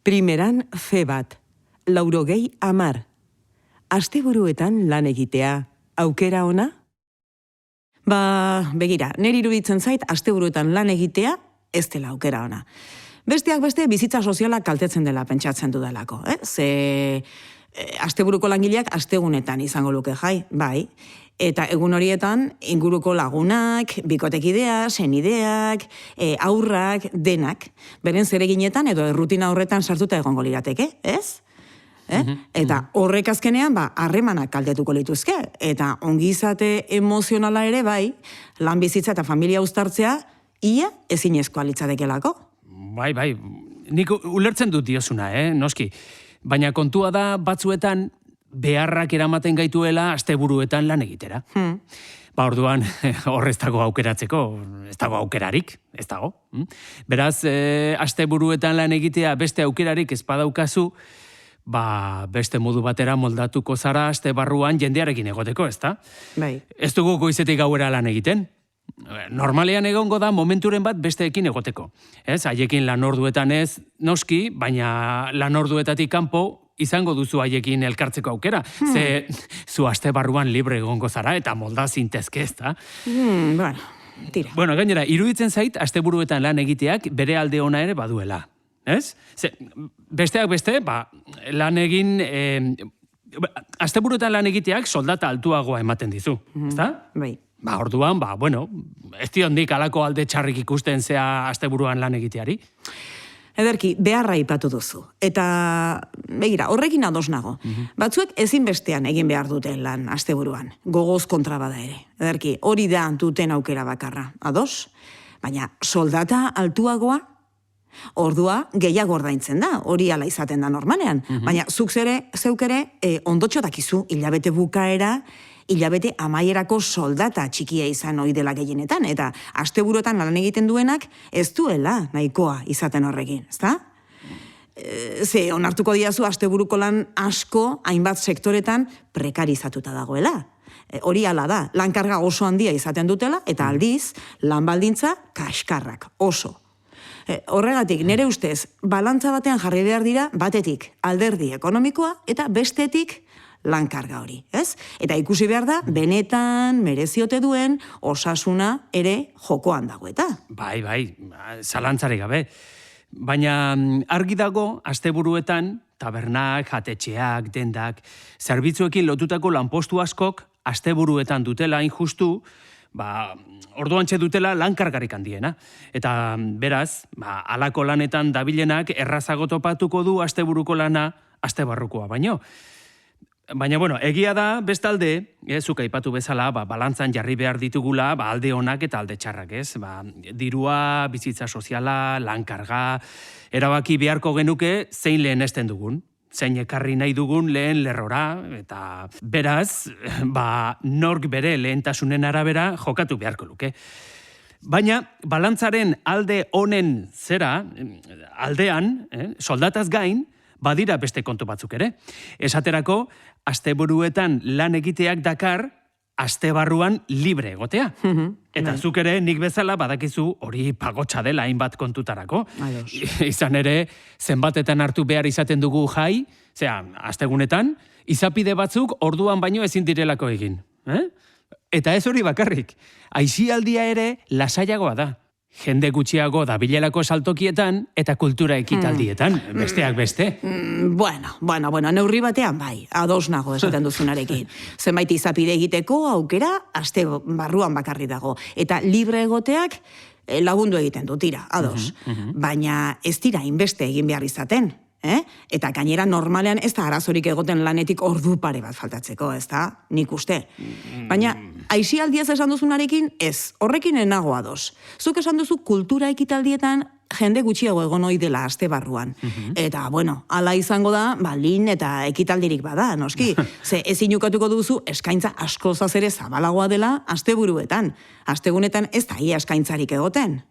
Primeran fe bat, 80. Asteburuetan lan egitea, aukera ona? Begira, niri iruditzen zait, asteburuetan lan egitea ez dela aukera ona. Besteak beste, bizitza soziala kaltetzen dela pentsatzen dudalako. Ze asteburuko langileak astegunetan izango luke jai, bai. Eta egun horietan, inguruko lagunak, bikotekideak, senideak, aurrak, denak, beren zereginetan edo errutina horretan sartuta egongo lirateke, ez? Eta horrek azkenean, harremanak kaltetuko lituzke. Eta ongizate emozionala ere, bai, lan bizitza eta familia uztartzea, ia ezinezkoa litzatekelako. Bai, nik ulertzen dut diozuna, noski. Baina kontua da batzuetan beharrak eramaten gaituela asteburuetan lan egitera. Orduan horrez dago aukeratzeko, ez dago aukerarik, ez dago. Beraz, asteburuetan lan egitea beste aukerarik ez badaukazu, beste modu batera moldatuko zara aste barruan jendearekin egoteko, ez da? Bai. Ez dugu goizetik gauera lan egiten. Normalean egongo da momenturen bat besteekin egoteko. Haiekin lan orduetan ez noski, baina lan orduetatik kanpo izango duzu haiekin elkartzeko aukera. Ze zu aste barruan libre egongo zara eta molda zintezke, ez da? Tira. Gainera, iruditzen zait asteburuetan lan egiteak bere alde ona ere baduela. Besteak beste, lan egin... Asteburuetan lan egiteak soldata altuagoa ematen dizu, ez da? Bai. Orduan, ez diondik alako alde txarrik ikusten zea asteburuan lan egiteari. Ederki, beharra ipatu duzu. Eta, begira, horrekin ados nago. Batzuek ezinbestean egin behar duten lan asteburuan. Gogoz kontra bada ere. Ederki, hori da duten aukera bakarra. Ados? Baina, soldata altuagoa? Ordua gehiago ordaintzen da, hori ala izaten da normalean. Baina, zeuk ere, ondotxo dakizu, hilabete bukaera, hilabete amaierako soldata txikia izan ohi dela gehienetan, eta asteburuetan lan egiten duenak ez duela nahikoa izaten horrekin, ezta? Ze onartuko diazu asteburuko lan asko hainbat sektoretan prekarizatuta dagoela. Hori ala da, lankarga oso handia izaten dutela, eta aldiz, lan baldintza kaskarrak, oso. Horregatik, nire ustez, balantza batean jarri behar dira, batetik alderdi ekonomikoa eta bestetik lankarga hori, ez? Eta ikusi behar da, benetan mereziote duen osasuna ere jokoan dago eta. Bai, zalantzari gabe. Baina argi dago, asteburuetan, tabernak, jatetxeak, dendak, zerbitzuekin lotutako lanpostu askok, asteburuetan dutela injustu, orduantxe dutela lankargarik handiena. Eta beraz, alako lanetan dabilenak errazago topatuko du asteburuko lana astebarrukoa baino. Baina, egia da, bestalde, zuk aipatu bezala, balantzan jarri behar ditugula, alde onak eta alde txarrak, ez? Dirua, bizitza soziala, lankarga, erabaki beharko genuke zein lehenesten dugun. Zein ekarri nahi dugun lehen lerrora, eta beraz, nork bere lehentasunen arabera jokatu beharko luke. Baina, balantzaren alde honen aldean, soldataz gain, badira beste kontu batzuk ere. Esaterako, asteburuetan lan egiteak dakar, astebarruan libre egotea. Eta zuk ere nik bezala badakizu hori pagotxa dela hainbat kontutarako. Izan ere, zenbatetan hartu behar izaten dugu jai, astegunetan, izapide batzuk orduan baino ezin direlako egin. Eta ez hori bakarrik, aisialdia ere lasaiagoa da. Jende gutxiago dabilelako saltokietan eta kultura ekitaldietan, besteak beste. Neurri batean bai, ados nago esaten duzunarekin. Zenbait izapide egiteko aukera aste barruan bakarri dago. Eta libre egoteak lagundu egiten du, tira, ados. Baina ez dira inbeste egin behar izaten. Eta gainera normalean ez da arazorik egoten lanetik ordu pare bat faltatzeko, ez da? Nik uste. Baina, aisialdiaz esan duzunarekin, ez, horrekin enago ados. Zuk esan duzu kultura ekitaldietan jende gutxiago egon ohi dela aste barruan. Eta, ala izango da, lin eta ekitaldirik bada, noski. Ze ezin ukatuko duzu eskaintza askozaz ere zabalagoa dela asteburuetan. Astegunetan ez da ia eskaintzarik egoten.